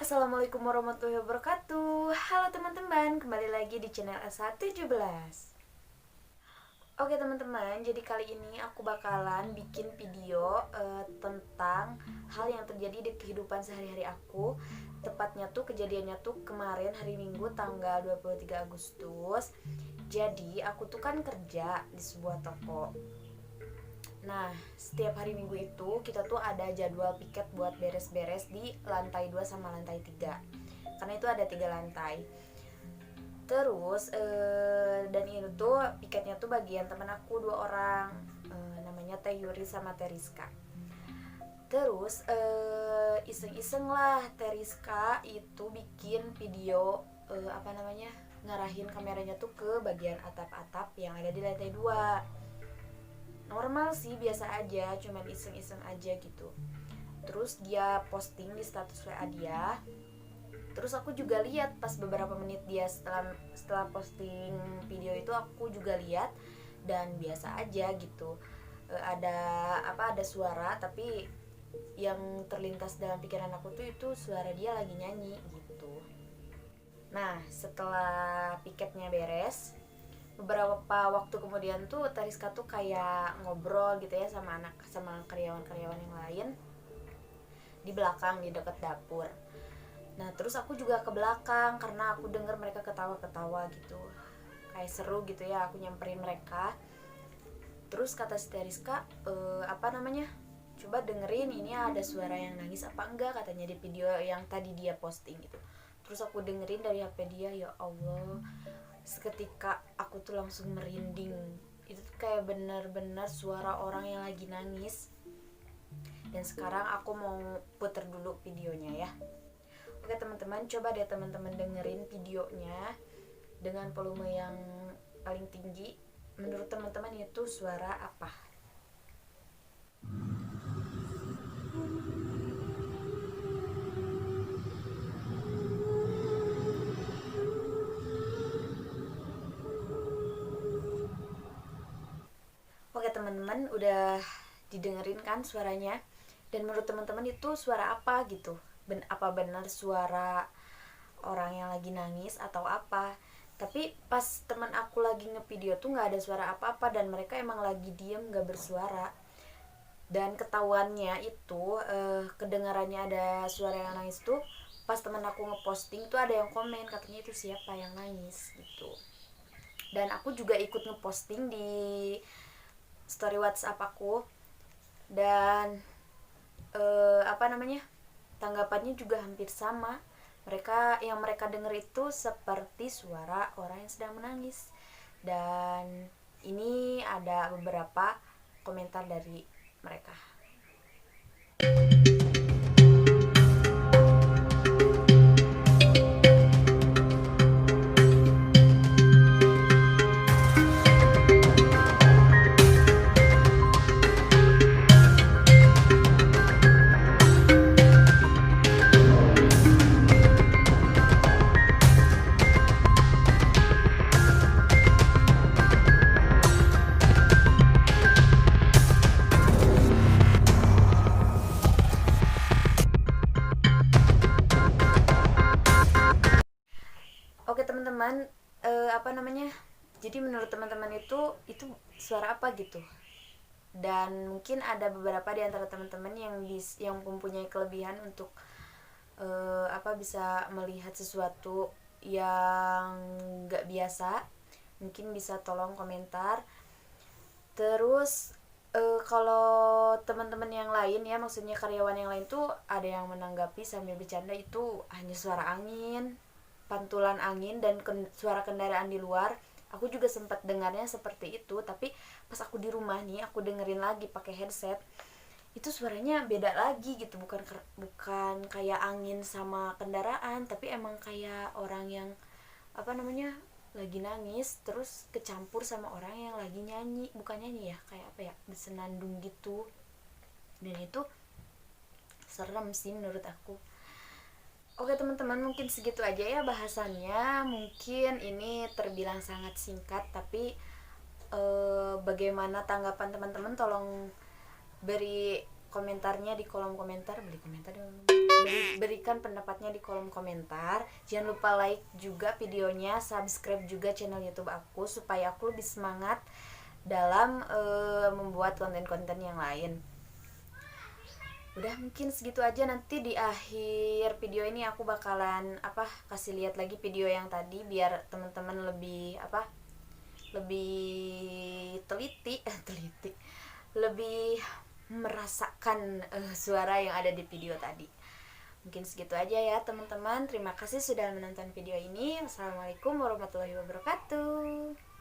Assalamualaikum warahmatullahi wabarakatuh. Halo teman-teman, kembali lagi di channel S117. Oke teman-teman, jadi kali ini aku bakalan bikin video tentang hal yang terjadi di kehidupan sehari-hari aku. Tepatnya tuh kejadiannya tuh kemarin hari Minggu tanggal 23 Agustus. Jadi aku tuh kan kerja di sebuah toko. Nah, setiap hari Minggu itu kita tuh ada jadwal piket buat beres-beres di lantai 2 sama lantai 3. Karena itu ada 3 lantai. Terus dan itu tuh piketnya tuh bagian temen aku 2 orang. Namanya Teh Yuri sama Teh Rizka. Terus iseng-iseng lah Teh Rizka itu bikin video ngarahin kameranya tuh ke bagian atap-atap yang ada di lantai 2. Normal sih, biasa aja, cuman iseng-iseng aja gitu. Terus dia posting di status WA dia. Terus aku juga lihat pas beberapa menit dia setelah posting video itu, aku juga lihat dan biasa aja gitu. Ada suara, tapi yang terlintas dalam pikiran aku tuh itu suara dia lagi nyanyi gitu. Nah, setelah piketnya beres, beberapa waktu kemudian tuh Tariska tuh kayak ngobrol gitu ya sama karyawan-karyawan yang lain di belakang, di dekat dapur. Nah terus aku juga ke belakang karena aku denger mereka ketawa-ketawa gitu, kayak seru gitu ya. Aku nyamperin mereka. Terus kata si Tariska, coba dengerin ini ada suara yang nangis apa enggak, katanya di video yang tadi dia posting gitu. Terus aku dengerin dari HP dia, ya Allah, seketika aku tuh langsung merinding. Itu tuh kayak benar-benar suara orang yang lagi nangis. Dan sekarang aku mau puter dulu videonya ya. Oke teman-teman, coba deh teman-teman dengerin videonya dengan volume yang paling tinggi. Menurut teman-teman itu suara apa? Oke teman-teman, udah didengerin kan suaranya? Dan menurut teman-teman itu suara apa gitu? Apa benar suara orang yang lagi nangis atau apa? Tapi pas teman aku lagi ngevideo tuh nggak ada suara apa-apa, dan mereka emang lagi diem nggak bersuara. Dan ketahuannya itu kedengarannya ada suara yang nangis tuh pas teman aku ngeposting tuh ada yang komen, katanya itu siapa yang nangis gitu. Dan aku juga ikut ngeposting di story WhatsApp aku, dan tanggapannya juga hampir sama. Mereka denger itu seperti suara orang yang sedang menangis. Dan ini ada beberapa komentar dari mereka. Oke teman-teman, jadi menurut teman-teman itu suara apa gitu? Dan mungkin ada beberapa di antara teman-teman yang mempunyai kelebihan untuk bisa melihat sesuatu yang nggak biasa. Mungkin bisa tolong komentar. Terus kalau teman-teman yang lain ya, maksudnya karyawan yang lain tuh ada yang menanggapi sambil bercanda itu hanya suara angin, pantulan angin, dan suara kendaraan di luar. Aku juga sempat dengarnya seperti itu, tapi pas aku di rumah nih, aku dengerin lagi pakai headset, itu suaranya beda lagi gitu. Bukan kayak angin sama kendaraan, tapi emang kayak orang yang lagi nangis terus kecampur sama orang yang lagi nyanyi. Bukan nyanyi ya, kayak bersenandung gitu. Dan itu serem sih menurut aku. Oke teman-teman, mungkin segitu aja ya bahasannya. Mungkin ini terbilang sangat singkat, tapi bagaimana tanggapan teman-teman, tolong beri komentarnya di kolom komentar, berikan pendapatnya di kolom komentar. Jangan lupa like juga videonya, subscribe juga channel YouTube aku supaya aku lebih semangat dalam membuat konten-konten yang lain. Udah mungkin segitu aja. Nanti di akhir video ini aku bakalan kasih lihat lagi video yang tadi biar teman-teman lebih lebih teliti lebih merasakan suara yang ada di video tadi. Mungkin segitu aja ya teman-teman. Terima kasih sudah menonton video ini. Wassalamualaikum warahmatullahi wabarakatuh.